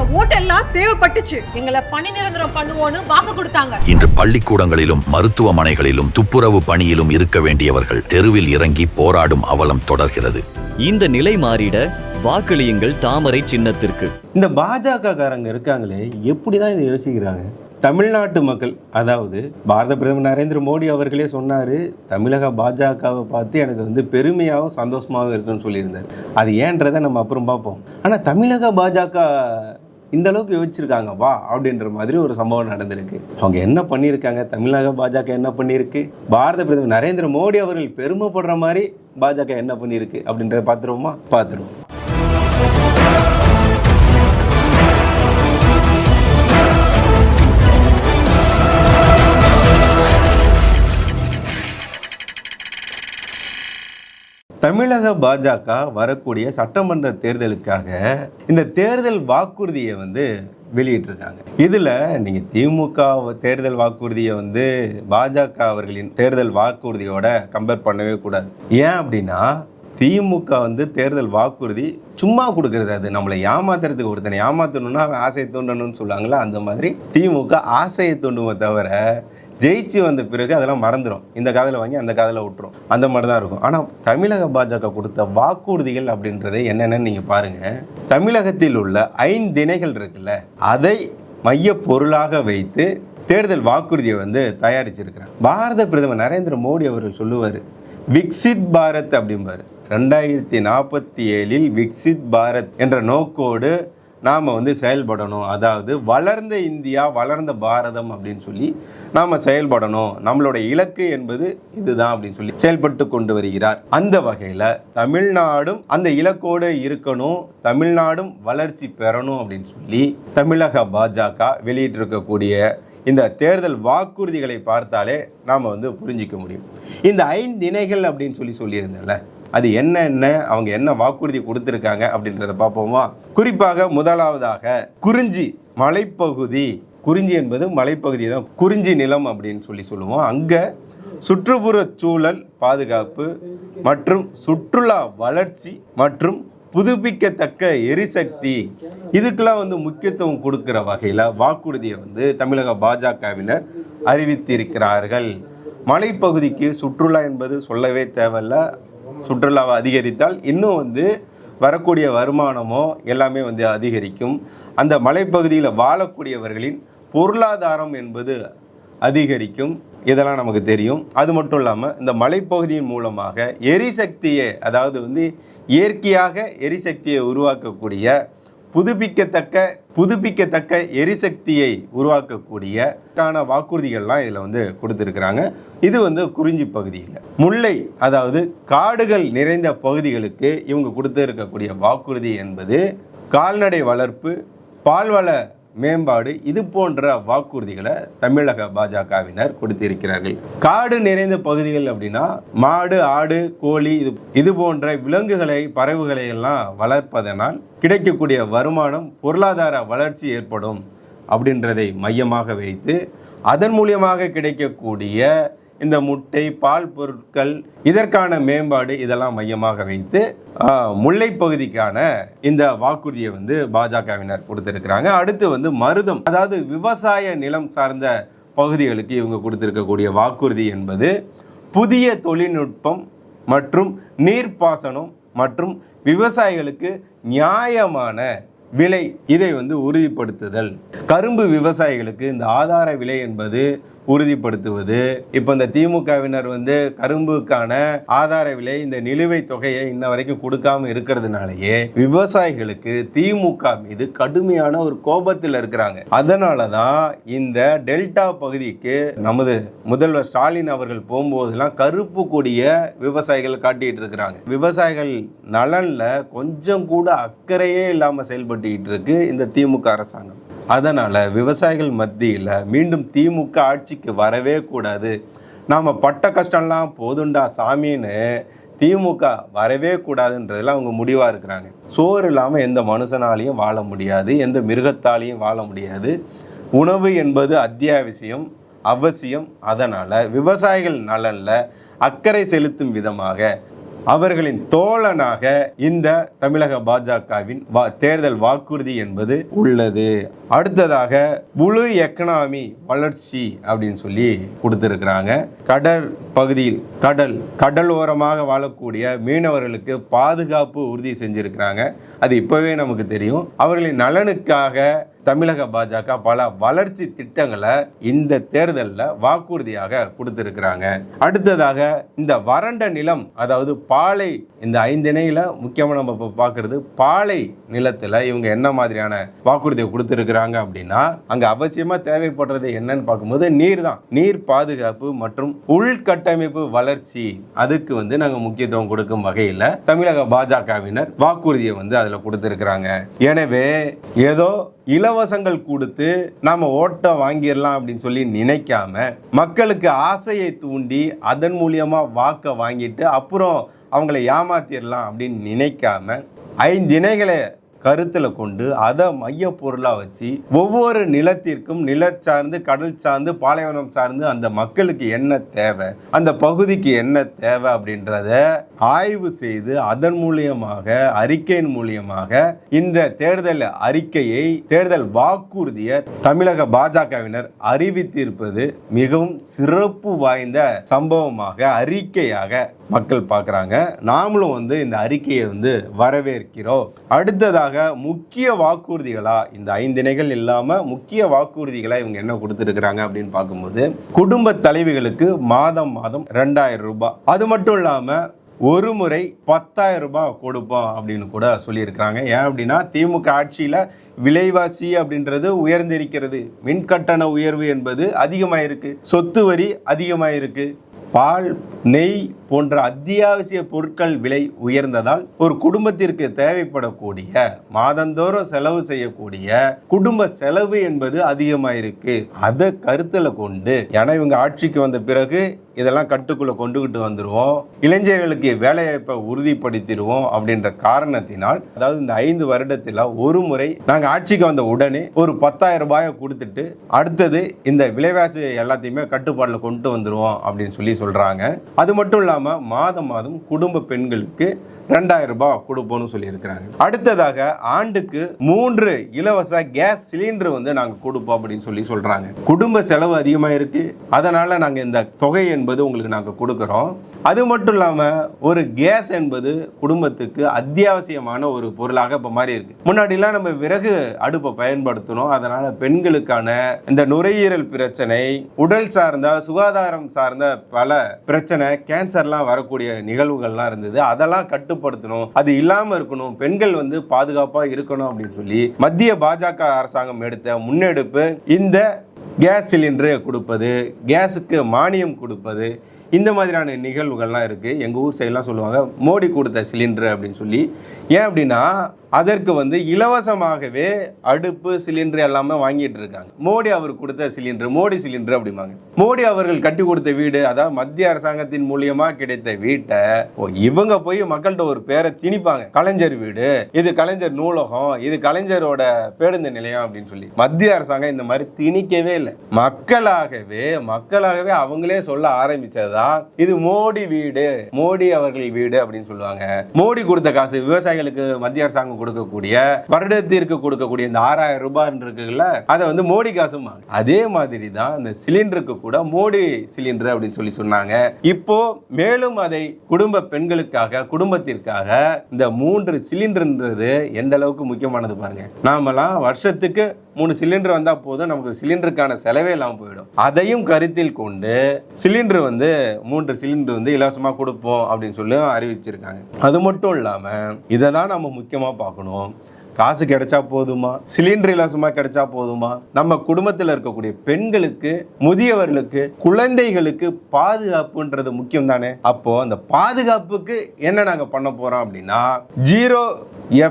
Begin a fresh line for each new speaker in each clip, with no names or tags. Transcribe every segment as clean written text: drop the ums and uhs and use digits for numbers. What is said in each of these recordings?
எங்க ஓட்டெல்லாம் தேவைப்பட்டுச்சு. எங்களை பணி நிரந்தரம் பண்ணுவோன்னு வாக்கு கொடுத்தாங்க.
இன்று பள்ளிக்கூடங்களிலும் மருத்துவமனைகளிலும் துப்புரவு பணியிலும் இருக்க வேண்டியவர்கள் தெருவில் இறங்கி போராடும் அவலம் தொடர்கிறது.
இந்த நிலை மாறிட வாக்களியுங்கள் தாமரை சின்னத்திற்கு.
இந்த பாஜக காரங்க இருக்காங்களே, எப்படிதான் இதை யோசிக்கிறாங்க? தமிழ்நாட்டு மக்கள், அதாவது பாரத பிரதமர் நரேந்திர மோடி அவர்களே சொன்னார், தமிழக பாஜகவை பார்த்து எனக்கு பெருமையாகவும் சந்தோஷமாகவும் இருக்குன்னு சொல்லியிருந்தார். அது ஏன்றதை நம்ம அப்புறம் பார்ப்போம். ஆனால் தமிழக பாஜக இந்த அளவுக்கு யோசிச்சிருக்காங்க வா அப்படின்ற மாதிரி ஒரு சம்பவம் நடந்திருக்கு. அவங்க என்ன பண்ணியிருக்காங்க, தமிழக பாஜக என்ன பண்ணியிருக்கு, பாரத பிரதமர் நரேந்திர மோடி அவர்கள் பெருமைப்படுற மாதிரி பாஜக என்ன பண்ணியிருக்கு அப்படின்றத பார்த்துருவோம். தமிழக பாஜக வரக்கூடிய சட்டமன்ற தேர்தலுக்காக இந்த தேர்தல் வாக்குறுதியை வெளியிட்டிருக்காங்க. இதில் நீங்கள் திமுக தேர்தல் வாக்குறுதியை பாஜக அவர்களின் தேர்தல் வாக்குறுதியோட கம்பேர் பண்ணவே கூடாது. ஏன் அப்படின்னா, திமுக தேர்தல் வாக்குறுதி சும்மா கொடுக்கறது, அது நம்மளை ஏமாத்துறதுக்கு, ஒருத்தனை ஏமாற்றணும்னா ஆசையை தூண்டணும்னு சொல்லுவாங்களா, அந்த மாதிரி திமுக ஆசையை தூண்டுமே தவிர ஜெயிச்சு வந்த பிறகு அதெல்லாம் மறந்துடும். இந்த காதில் வாங்கி அந்த காதில் விட்டுரும், அந்த மாதிரி தான் இருக்கும். ஆனால் தமிழக பாஜக கொடுத்த வாக்குறுதிகள் அப்படின்றது என்னென்னு நீங்கள் பாருங்கள். தமிழகத்தில் உள்ள 5 திணைகள் இருக்குல்ல, அதை மைய பொருளாக வைத்து தேர்தல் வாக்குறுதியை தயாரிச்சிருக்கிறார். பாரத பிரதமர் நரேந்திர மோடி அவர்கள் சொல்லுவார், விக்சித் பாரத் அப்படிம்பார். 2047 விக்சித் பாரத் என்ற நோக்கோடு நாம் செயல்படணும். அதாவது வளர்ந்த இந்தியா, வளர்ந்த பாரதம் அப்படின்னு சொல்லி நாம் செயல்படணும். நம்மளோட இலக்கு என்பது இதுதான் அப்படின்னு சொல்லி செயல்பட்டு கொண்டு வருகிறார். அந்த வகையில் தமிழ்நாடும் அந்த இலக்கோடு இருக்கணும், தமிழ்நாடும் வளர்ச்சி பெறணும் அப்படின்னு சொல்லி தமிழக பாஜக வெளியிட்டிருக்கக்கூடிய இந்த தேர்தல் வாக்குறுதிகளை பார்த்தாலே நாம் புரிஞ்சிக்க முடியும். இந்த 5 திணைகள் அப்படின்னு சொல்லியிருந்தேன்ல, அது என்னென்ன, அவங்க என்ன வாக்குறுதி கொடுத்துருக்காங்க அப்படின்றத பார்ப்போமா. குறிப்பாக முதலாவதாக குறிஞ்சி மலைப்பகுதி. குறிஞ்சி என்பது மலைப்பகுதி தான், குறிஞ்சி நிலம் அப்படின்னு சொல்லுவோம். அங்கே சுற்றுப்புற சூழல் பாதுகாப்பு மற்றும் சுற்றுலா வளர்ச்சி மற்றும் புதுப்பிக்கத்தக்க எரிசக்தி, இதுக்கெல்லாம் முக்கியத்துவம் கொடுக்குற வகையில் வாக்குறுதியை தமிழக பாஜகவினர் அறிவித்திருக்கிறார்கள். மலைப்பகுதிக்கு சுற்றுலா என்பது சொல்லவே தேவையில்ல. சுற்றுலாவை அதிகரித்தால் இன்னும் வரக்கூடிய வருமானமோ எல்லாமே அதிகரிக்கும். அந்த மலைப்பகுதியில் வாழக்கூடியவர்களின் பொருளாதாரம் என்பது அதிகரிக்கும். இதெல்லாம் நமக்கு தெரியும். அது மட்டும் இல்லாமல் இந்த மலைப்பகுதியின் மூலமாக எரிசக்தியை, அதாவது இயற்கையாக எரிசக்தியை உருவாக்கக்கூடிய புதுப்பிக்கத்தக்க எரிசக்தியை உருவாக்கக்கூடிய வாக்குறுதிகள்லாம் இதில் கொடுத்துருக்குறாங்க. இது குறிஞ்சி பகுதியில். முல்லை, அதாவது காடுகள் நிறைந்த பகுதிகளுக்கு இவங்க கொடுத்துருக்கக்கூடிய வாக்குறுதி என்பது கால்நடை வளர்ப்பு, பால்வள மேம்பாடு, இது போன்ற வாக்குறுதிகளை தமிழக பாஜகவினர் கொடுத்திருக்கிறார்கள். காடு நிறைந்த பகுதிகள் அப்படின்னா மாடு, ஆடு, கோழி, இது போன்ற விலங்குகளை, பறவைகளை எல்லாம் வளர்ப்பதனால் கிடைக்கக்கூடிய வருமானம், பொருளாதார வளர்ச்சி ஏற்படும் அப்படின்றதை மையமாக வைத்து அதன் மூலியமாக கிடைக்கக்கூடிய இந்த முட்டை, பால் பொருட்கள், இதற்கான மேம்பாடு, இதெல்லாம் மையமாக வைத்து முல்லை பகுதிக்கான இந்த வாக்குறுதியை பாஜகவினர் கொடுத்திருக்கிறாங்க. அடுத்து மருதம், அதாவது விவசாய நிலம் சார்ந்த பகுதிகளுக்கு இவங்க கொடுத்திருக்கக்கூடிய வாக்குறுதி என்பது புதிய தொழில்நுட்பம் மற்றும் நீர்ப்பாசனம் மற்றும் விவசாயிகளுக்கு நியாயமான விலை, இதை உறுதிப்படுத்துதல். கரும்பு விவசாயிகளுக்கு இந்த ஆதார விலை என்பது உறுதிப்படுத்துவது. இப்போ இந்த திமுகவினர் கரும்புக்கான ஆதார விலை, இந்த நிலுவைத் தொகையை இன்ன வரைக்கும் கொடுக்காம இருக்கிறதுனாலயே விவசாயிகளுக்கு திமுக மீது கடுமையான ஒரு கோபத்தில் இருக்கிறாங்க. அதனால தான் இந்த டெல்டா பகுதிக்கு நமது முதல்வர் ஸ்டாலின் அவர்கள் போகும்போதெல்லாம் கருப்பு கொடிய விவசாயிகள் காட்டிட்டு இருக்கிறாங்க. விவசாயிகள் நலன்ல கொஞ்சம் கூட அக்கறையே இல்லாம செயல்பட்டுக்கிட்டு இருக்கு இந்த திமுக அரசாங்கம். அதனால் விவசாயிகள் மத்தியில் மீண்டும் திமுக ஆட்சிக்கு வரவே கூடாது, நாம் பட்ட கஷ்டம்லாம் போதுண்டா சாமின்னு திமுக வரவே கூடாதுன்றதில் அவங்க முடிவாக இருக்கிறாங்க. சோறு இல்லாமல் எந்த மனுஷனாலையும் வாழ முடியாது, எந்த மிருகத்தாலையும் வாழ முடியாது. உணவு என்பது அத்தியாவசியம், அவசியம். அதனால் விவசாயிகள் நலனில் அக்கறை செலுத்தும் விதமாக அவர்களின் தோழனாக இந்த தமிழக பாஜகவின் தேர்தல் வாக்குறுதி என்பது உள்ளது. அடுத்ததாக ப்ளூ எக்கனாமி வளர்ச்சி அப்படின்னு சொல்லி கொடுத்திருக்கிறாங்க. கடல் பகுதியில் கடல் ஓரமாக வாழக்கூடிய மீனவர்களுக்கு பாதுகாப்பு உறுதி செஞ்சிருக்கிறாங்க. அது இப்பவே நமக்கு தெரியும். அவர்களின் நலனுக்காக தமிழக பாஜக பல வளர்ச்சி திட்டங்களை இந்த தேர்தலில் வாக்குறுதியாக கொடுத்திருக்கிறாங்க. அடுத்ததாக இந்த வறண்ட நிலம், அதாவது பாலை, இந்த 5 இணையில முக்கியமாக நம்ம இப்போ பார்க்கறது பாலை நிலத்தில் இவங்க என்ன மாதிரியான வாக்குறுதியை கொடுத்திருக்கிறாங்க அப்படின்னா, அங்கே அவசியமாக தேவைப்படுறது என்னன்னு பார்க்கும்போது நீர் தான். நீர் பாதுகாப்பு மற்றும் உள்கட்டமைப்பு வளர்ச்சி, அதுக்கு நாங்கள் முக்கியத்துவம் கொடுக்கும் வகையில் தமிழக பாஜகவினர் வாக்குறுதியை அதில் கொடுத்திருக்கிறாங்க. எனவே ஏதோ இலவசங்கள் கொடுத்து நாம ஓட்ட வாங்கிடலாம் அப்படின்னு சொல்லி நினைக்காம, மக்களுக்கு ஆசையை தூண்டி அதன் மூலியமா வாக்க வாங்கிட்டு அப்புறம் அவங்களை ஏமாத்திடலாம் அப்படின்னு நினைக்காம 5 இணைகளை கருத்தில் கொண்டு அதை மைய பொருளாக வச்சு ஒவ்வொரு நிலத்திற்கும் நிலம் சார்ந்து, கடல் சார்ந்து, பாலைவனம் சார்ந்து அந்த மக்களுக்கு என்ன தேவை, அந்த பகுதிக்கு என்ன தேவை அப்படின்றத ஆய்வு செய்து அதன் மூலியமாக, அறிக்கையின் மூலியமாக இந்த தேர்தல் அறிக்கையை, தேர்தல் வாக்குறுதியை தமிழக பாஜகவினர் அறிவித்திருப்பது மிகவும் சிறப்பு வாய்ந்த சம்பவமாக, அறிக்கையாக மக்கள் பார்க்குறாங்க. நாமளும் இந்த அறிக்கையை வரவேற்கிறோம். அடுத்ததாக முக்கிய வாக்குறுதிகளா, இந்த 5 இணைகள் இல்லாம முக்கிய வாக்குறுதிகளா இவங்க என்ன கொடுத்திருக்கிறாங்க அப்படின்னு பார்க்கும்போது, குடும்ப தலைவிகளுக்கு மாதம் 2000 ரூபாய், அது மட்டும் இல்லாம ஒரு முறை 10,000 ரூபாய் கொடுப்போம் அப்படின்னு கூட சொல்லியிருக்கிறாங்க. ஏன் அப்படின்னா, திமுக ஆட்சியில விலைவாசி அப்படின்றது உயர்ந்திருக்கிறது, மின்கட்டண உயர்வு என்பது அதிகமாயிருக்கு, சொத்து வரி அதிகமாயிருக்கு, பால், நெய் போன்ற அத்தியாவசிய பொருட்கள் விலை உயர்ந்ததால் ஒரு குடும்பத்திற்கு தேவைப்படக்கூடிய, மாதந்தோறும் செலவு செய்யக்கூடிய குடும்ப செலவு என்பது அதிகமாயிருக்கு. அதை கருத்தில் கொண்டு, ஏன்னா இவங்க ஆட்சிக்கு வந்த பிறகு இதெல்லாம் கட்டுக்குள்ள கொண்டுகிட்டு வந்துருவோம், இளைஞர்களுக்கு வேலைவாய்ப்பை உறுதிப்படுத்திடுவோம் அப்படின்ற காரணத்தினால், அதாவது இந்த 5 வருடத்தில் ஒரு முறை நாங்கள் ஆட்சிக்கு வந்த உடனே ஒரு 10,000 ரூபாயை கொடுத்துட்டு அடுத்தது இந்த விலைவாசி எல்லாத்தையுமே கட்டுப்பாட்டில் கொண்டு வந்துருவோம் அப்படின்னு சொல்லி சொல்றாங்க. அது மட்டும் இல்லாம மாதம் குடும்ப பெண்களுக்கு 2000 ரூபாய் கொடுப்போம்னு சொல்லியிருக்கிறாங்க. அடுத்ததாக ஆண்டுக்கு 3 இலவச கேஸ் சிலிண்டர் நாங்க கொடுப்போம் அப்படின்னு சொல்லி சொல்றாங்க. குடும்ப செலவு அதிகமா இருக்கு, அதனால நாங்க இந்த தொகை என்பது உங்களுக்கு நாங்க கொடுக்கிறோம். அது மட்டும் இல்லாம ஒரு கேஸ் என்பது குடும்பத்துக்கு அத்தியாவசியமான ஒரு பொருளாக இப்ப மாதிரி இருக்கு. முன்னாடிலாம் நம்ம விறகு அடுப்பை பயன்படுத்தணும், அதனால பெண்களுக்கான இந்த நுரையீரல் பிரச்சனை, உடல் சார்ந்த, சுகாதாரம் சார்ந்த பல பிரச்சனை, கேன்சர்லாம் வரக்கூடிய நிகழ்வுகள்லாம் இருந்தது. அதெல்லாம் கட்டுப்படுத்தணும், அது இல்லாம இருக்கணும், பெண்கள் பாதுகாப்பா இருக்கணும் அப்படின்னு சொல்லி மத்திய பாஜக அரசாங்கம் எடுத்த முன்னெடுப்பு இந்த கேஸ் சிலிண்டர் கொடுப்பது, கேஸுக்கு மானியம் கொடுப்பது, இந்த மாதிரியான நிகழ்வுகள்லாம் இருக்குது. எங்கள் ஊர் சைடெலாம் சொல்லுவாங்க மோடி கொடுத்த சிலிண்டர் அப்படின்னு சொல்லி. ஏன் அப்படின்னா, அதற்கு இலவசமாகவே அடுப்பு, சிலிண்டர் எல்லாமே வாங்கிட்டு இருக்காங்க. மோடி அவர் கொடுத்த சிலிண்டர், மோடி சிலிண்டர் அப்படிம்பாங்க. மோடி அவர்கள் கட்டி கொடுத்த வீடு, அதாவது மத்திய அரசாங்கத்தின் மூலியமா கிடைத்த வீட்டை இவங்க போய் மக்கள்கிட்ட ஒரு பேரை திணிப்பாங்க. கலைஞர் வீடு, இது கலைஞர் நூலகம், இது கலைஞரோட பேருந்து நிலையம் அப்படின்னு சொல்லி. மத்திய அரசாங்கம் இந்த மாதிரி திணிக்கவே இல்லை. மக்களாகவே அவங்களே சொல்ல ஆரம்பிச்சதுதான் இது மோடி வீடு, மோடி அவர்கள் வீடு அப்படின்னு சொல்லுவாங்க. மோடி கொடுத்த காசு விவசாயிகளுக்கு மத்திய அரசாங்கம் கொடுக்கக்கூடிய, வருடத்திற்கு கொடுக்கக்கூடிய இந்த 6000 ரூபாய் இருக்குல்ல, அதை மோடி காசுமா. அதே மாதிரி தான் இந்த சிலிண்டருக்கு கூட மோடி சிலிண்டர் அப்படின்னு சொல்லி சொன்னாங்க. இப்போ மேலும் அதை குடும்ப பெண்களுக்காக, குடும்பத்திற்காக இந்த 3 சிலிண்டர்ன்றது எந்த அளவுக்கு முக்கியமானது பாருங்க. நாமெல்லாம் வருஷத்துக்கு 3 சிலிண்டர் வந்தா போதும், நமக்கு சிலிண்டருக்கான செலவே இல்லாமல் போயிடும். அதையும் கருத்தில் கொண்டு சிலிண்டர் 3 சிலிண்டர் இலவசமாக கொடுப்போம் அப்படின்னு சொல்லி அறிவிச்சிருக்காங்க. அது மட்டும் இல்லாம இதை தான் நம்ம முக்கியமா பார்க்கணும். காசு கிடைச்சா போதுமா, சிலிண்டர் இலவசமா கிடைச்சா போதுமா? நம்ம குடும்பத்தில் இருக்கக்கூடிய பெண்களுக்கு, முதியவர்களுக்கு, குழந்தைகளுக்கு பாதுகாப்புன்றது முக்கியம் தானே. அப்போ அந்த பாதுகாப்புக்கு என்ன நாங்க பண்ண போறோம் அப்படின்னா, 0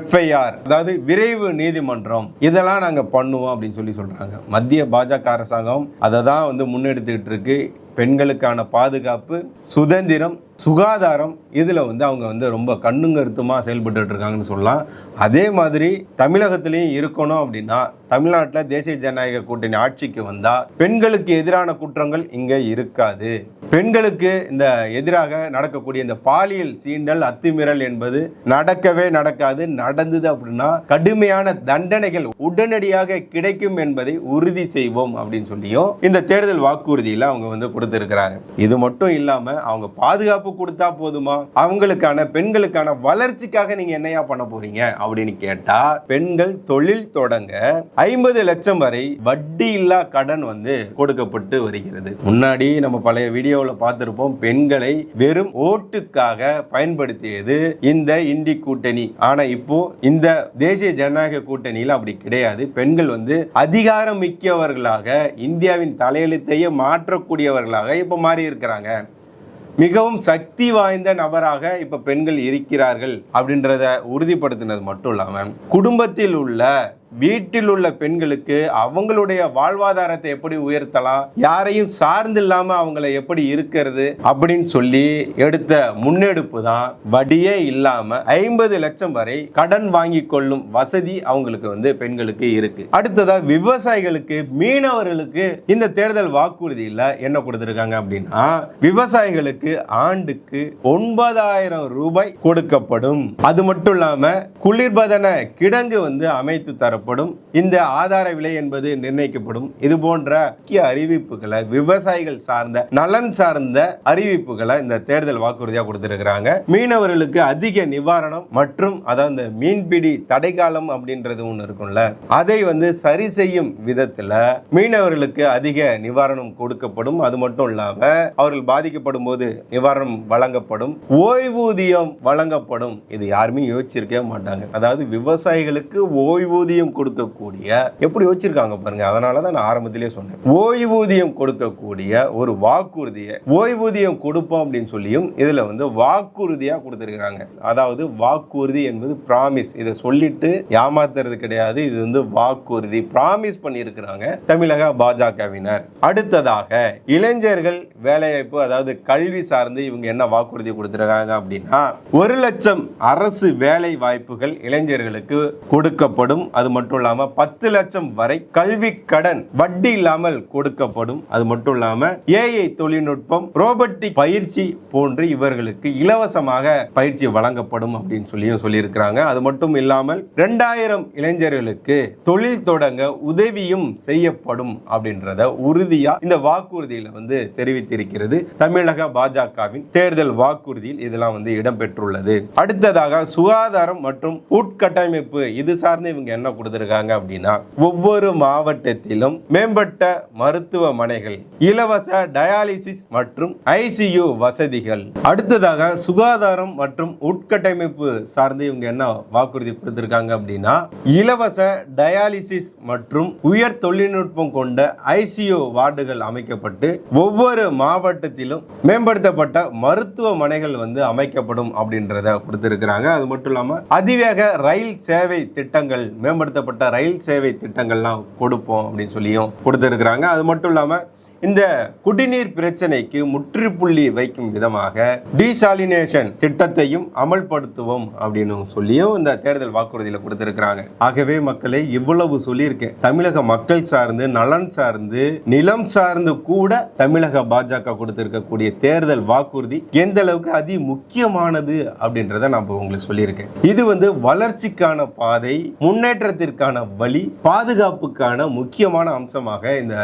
FIR, அதாவது விரைவு நீதிமன்றம், இதெல்லாம் நாங்க பண்ணுவோம் அப்படின்னு சொல்லி சொல்றாங்க. மத்திய பாஜக அரசாங்கம் அதை தான் முன்னெடுத்துக்கிட்டு இருக்கு. பெண்களுக்கான பாதுகாப்பு, சுதந்திரம், சுகாதாரம், இதில் அவங்க ரொம்ப கண்ணுங்கருத்துமாக செயல்பட்டு இருக்காங்கன்னு சொல்லலாம். அதே மாதிரி தமிழகத்திலையும் இருக்கணும் அப்படின்னா, தமிழ்நாட்டில் தேசிய ஜனநாயக கூட்டணி ஆட்சிக்கு வந்தால் பெண்களுக்கு எதிரான குற்றங்கள் இங்கே இருக்காது. பெண்களுக்கு இந்த எதிராக நடக்கக்கூடிய இந்த பாலியல் சீண்டல் அத்துமீறல் என்பது நடக்கவே நடக்காது. நடந்தது அப்படின்னா கடுமையான தண்டனைகள் உடனடியாக கிடைக்கும் என்பதை உறுதி செய்வோம் அப்படின்னு சொல்லியும் இந்த தேர்தல் வாக்குறுதியில் அவங்க கொடுத்திருக்கிறாங்க. இது மட்டும் இல்லாம அவங்க பாதுகாப்பு கொடுத்தா போதுமா, அவங்களுக்கான பெண்களுக்கான வளர்ச்சிக்காக நீங்க என்னையா பண்ண போறீங்க அப்படின்னு கேட்டா, பெண்கள் தொழில் தொடங்க 50 லட்சம் வரை வட்டி இல்லா கடன் கொடுக்கப்பட்டு வருகிறது. முன்னாடி நம்ம பழைய வீடியோவில் பார்த்திருப்போம், பெண்களை வெறும் ஓட்டுக்காக பயன்படுத்தியது இந்த இண்டி கூட்டணி. ஆனா இப்போ இந்த தேசிய ஜனநாயக கூட்டணியில் அப்படி கிடையாது. பெண்கள் அதிகாரம் மிக்கவர்களாக, இந்தியாவின் தலையெழுத்தையே மாற்றக்கூடியவர்களாக இப்ப மாறி இருக்கிறாங்க. மிகவும் சக்தி வாய்ந்த நபராக இப்ப பெண்கள் இருக்கிறார்கள் அப்படின்றத உறுதிப்படுத்தினது மட்டும் இல்லாம, குடும்பத்தில் உள்ள வீட்டில் உள்ள பெண்களுக்கு அவங்களுடைய வாழ்வாதாரத்தை எப்படி உயர்த்தலாம், யாரையும் சார்ந்து இல்லாம அவங்களை எப்படி இருக்கிறது அப்படின்னு சொல்லி எடுத்த முன்னெடுப்பு தான் வட்டியே இல்லாம 50 லட்சம் வரை கடன் வாங்கி கொள்ளும் வசதி அவங்களுக்கு பெண்களுக்கு இருக்கு. அடுத்ததா விவசாயிகளுக்கு, மீனவர்களுக்கு இந்த தேர்தல் வாக்குறுதியில் என்ன கொடுத்திருக்காங்க அப்படின்னா, விவசாயிகளுக்கு ஆண்டுக்கு 9,000 ரூபாய் கொடுக்கப்படும். அது மட்டும் இல்லாம குளிர்பதன கிடங்கு அமைத்து தர இந்த ஆதார விலை என்பது நிர்ணயிக்கப்படும். இது போன்ற முக்கிய அறிவிப்புகளை, விவசாயிகள் சார்ந்த நலன் சார்ந்த அறிவிப்புகளை இந்த தேர்தல் வாக்குறுதியா கொடுத்திருக்கிறாங்க. மீனவர்களுக்கு அதிக நிவாரணம் மற்றும் அதாவது மீன்பிடி தடைக்காலம் அப்படின்றது ஒண்ணு இருக்கும்ல, அதை சரி செய்யும் விதத்துல மீனவர்களுக்கு அதிக நிவாரணம் கொடுக்கப்படும். அது மட்டும் இல்லாம அவர்கள் பாதிக்கப்படும் போது நிவாரணம் வழங்கப்படும், ஓய்வூதியம் வழங்கப்படும். இது யாருமே யோசிச்சிருக்கவே மாட்டாங்க. அதாவது விவசாயிகளுக்கு ஓய்வூதியம் கொடுக்கக்கூடிய, எப்படி வச்சிருக்காங்க பாருங்க. அதனாலதான் நான் ஆரம்பத்திலே சொன்னேன், ஓய்வூதியம் கொடுக்கக்கூடிய ஒரு வாக்குறுதியை, ஓய்வூதியம் கொடுப்போம் அப்படின்னு சொல்லியும் இதுல வாக்குறுதியா கொடுத்திருக்கிறாங்க. அதாவது வாக்குறுதி என்பது பிராமிஸ். இதை சொல்லிட்டு ஏமாத்துறது கிடையாது. இது வாக்குறுதி, பிராமிஸ் பண்ணியிருக்கிறாங்க தமிழக பாஜகவினர். அடுத்ததாக இளைஞர்கள் வேலைவாய்ப்பு, அதாவது கல்வி சார்ந்து இவங்க என்ன வாக்குறுதி கொடுத்திருக்காங்க அப்படின்னா, 1 லட்சம் அரசு வேலை வாய்ப்புகள் இளைஞர்களுக்கு கொடுக்கப்படும். அது மட்டும் இல்லாம 10 லட்சம் வரை கல்வி கடன் வட்டி இல்லாமல் கொடுக்கப்படும். அது மட்டும் இல்லாம ஏஐ தொழில்நுட்பம், ரோபோட்டிக் பயிற்சி போன்று இவர்களுக்கு இலவசமாக பயிற்சி வழங்கப்படும் அப்படின்னு சொல்லியிருக்கிறாங்க. அது மட்டும் இல்லாமல் 2000 இளைஞர்களுக்கு தொழில் தொடங்க உதவியும் செய்யப்படும் அப்படின்றத உறுதியா இந்த வாக்குறுதியில தெரிவித்திருக்கிறது தமிழக பாஜகவின் தேர்தல் வாக்குறுதியில். இதெல்லாம் இடம்பெற்றுள்ளது. அடுத்ததாக சுகாதாரம் மற்றும் உட்கட்டமைப்பு, இது சார்ந்து இவங்க என்ன கொடுத்திருக்காங்க அப்படின்னா, ஒவ்வொரு மாவட்டத்திலும் மேம்பட்ட மருத்துவமனைகள், இலவச டயாலிசிஸ் மற்றும் ஐசியு வசதிகள். அடுத்ததாக சுகாதாரம் மற்றும் உட்கட்டமைப்பு சார்ந்து இவங்க என்ன வாக்குறுதி கொடுத்திருக்காங்க அப்படின்னா, இலவச டயாலிசிஸ் மற்றும் உயர் தொழில்நுட்பம் கொண்ட ஐசியு வார்டுகள் அமைக்கப்பட்டு ஒவ்வொரு மாவட்டத்திலும் மேம்படுத்தப்பட்ட மருத்துவமனைகள் அமைக்கப்படும் அப்படின்றத கொடுத்திருக்கிறாங்க. அது மட்டும் இல்லாம அதிவேக ரயில் சேவை திட்டங்கள், மேம்படுத்தப்பட்ட ரயில் சேவை திட்டங்கள்லாம் கொடுப்போம் அப்படின்னு சொல்லியும் கொடுத்திருக்கிறாங்க. அது மட்டும் இல்லாம இந்த குடிநீர் பிரச்சனைக்கு முற்றுப்புள்ளி வைக்கும் விதமாக டீசாலினேஷன் திட்டத்தையும் அமல்படுத்துவோம் அப்படின்னு சொல்லியும் இந்த தேர்தல் வாக்குறுதியில் கொடுத்திருக்கிறாங்க. ஆகவே மக்களை இவ்வளவு சொல்லியிருக்கேன். தமிழக மக்கள் சார்ந்து, நலன் சார்ந்து, நிலம் சார்ந்து கூட தமிழக பாஜக கொடுத்திருக்கக்கூடிய தேர்தல் வாக்குறுதி எந்த அளவுக்கு அதி முக்கியமானது அப்படின்றத நான் உங்களுக்கு சொல்லியிருக்கேன். இது வளர்ச்சிக்கான பாதை, முன்னேற்றத்திற்கான வழி, பாதுகாப்புக்கான முக்கியமான அம்சமாக இந்த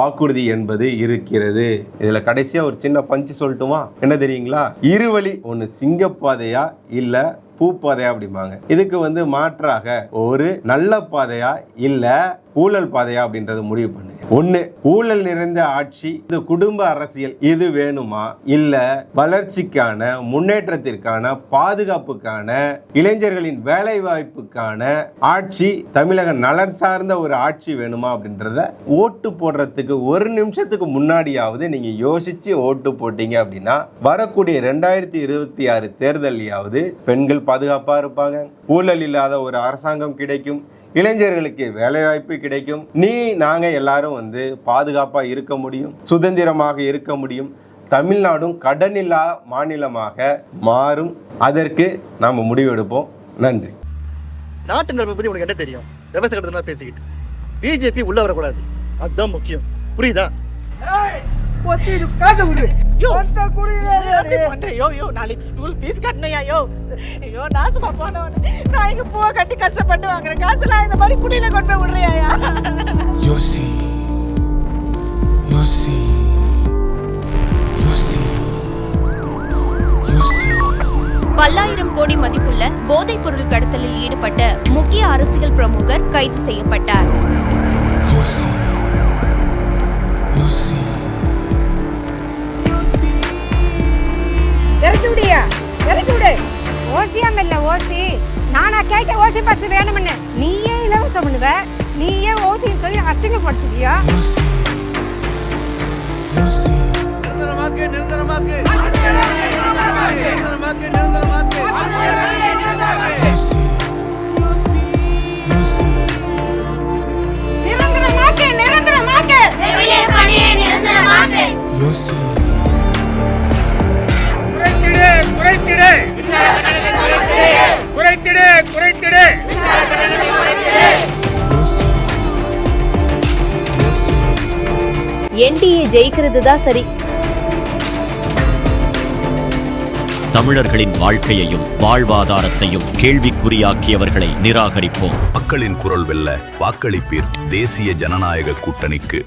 வாக்குறுதி என்பது இருக்கிறது. இதுல கடைசியா ஒரு சின்ன பஞ்சு சொல்லட்டுமா? என்ன தெரியுங்களா? இருவழி, ஒன்னு சிங்கப்பாதையா இல்ல பூப்பாதையா அப்படிம்பாங்க. இதுக்கு மாற்றாக ஒரு நல்ல பாதையா இல்ல ஊழல் பாதையா அப்படின்றது முடிவு பண்ணுங்க. ஒண்ணு ஊழல் நிறைந்த ஆட்சி, இது குடும்ப அரசியல், இது வேணுமா? இல்ல வளர்ச்சிக்கான, முன்னேற்றத்திற்கான, பாதுகாப்புக்கான, இளைஞர்களின் வேலை வாய்ப்புக்கான ஆட்சி, தமிழக நலன் சார்ந்த ஒரு ஆட்சி வேணுமா அப்படின்றத ஓட்டு போடுறதுக்கு 1 நிமிஷத்துக்கு முன்னாடியாவது நீங்க யோசிச்சு ஓட்டு போட்டீங்க அப்படின்னா வரக்கூடிய 2026 தேர்தலையாவது பெண்கள் பாதுகாப்பா இருப்பாங்க, ஊழல் இல்லாத ஒரு அரசாங்கம் கிடைக்கும், இளைஞர்களுக்கு வேலைவாய்ப்பு கிடைக்கும், நாங்க எல்லாரும் பாதுகாப்பா இருக்க முடியும், சுதந்திரமாக இருக்க முடியும், தமிழ்நாடும் கடனில்லா மாநிலமாக மாறும். அதற்கு நாம முடிவெடுப்போம். நன்றி.
நாட்டு நடப்பை பத்தி உனக்கு என்ன தெரியும்? விவசாய கட்டணம் பேசிக்கிட்டு பிஜேபி உள்ள வரக்கூடாது, அதுதான் முக்கியம். புரியுதா?
நாளைக்கு ஸ்கூல் ஃபீஸ் கட்டணையா யோ ஐயோ நாசமா போனவன் நான் இங்க பூவை கட்டி கஷ்டப்பட்டு வாங்குற காசுலாம் இந்த மாதிரி குடியில கொண்டு போய் விடுறியா
யோசி யோசி யோசி யோசி
பல்லாயிரம் கோடி மதிப்புள்ள போதைப் பொருள் கடத்தலில் ஈடுபட்ட முக்கிய அரசியல் பிரமுகர் கைது செய்யப்பட்டார்.
யோசி யோசி
இறக்கி விடியா இறக்கி விடு. ஓசியாம் இல்ல ஓசி. நானா கேட்ட ஓசி பஸ் வேணும்னு நீயே இலவசம் பண்ணுவ. நீயே ஓசின்னு சொல்லி அசிங்கப்படுத்துவியா?
யோசி யோசி
நிரந்தரமாக்கு நிரந்தரமாக்கு நிரந்தரமாக்கு நிரந்தரமாக்கு
யோசி யோசி யோசி
நிரந்தரமாக்கு நிரந்தரமாக்கு
செவிலியர் பணியை நிரந்தரமாக்கு.
யோசி யோசி யோசி
என்டிஏ ஜெயிக்கிறது தான் சரி.
தமிழர்களின் வாழ்க்கையையும் வாழ்வாதாரத்தையும் கேள்விக்குறியாக்கியவர்களை நிராகரிப்போம்.
மக்களின் குரல் வெல்ல வாக்களிப்பீர் தேசிய ஜனநாயக கூட்டணிக்கு.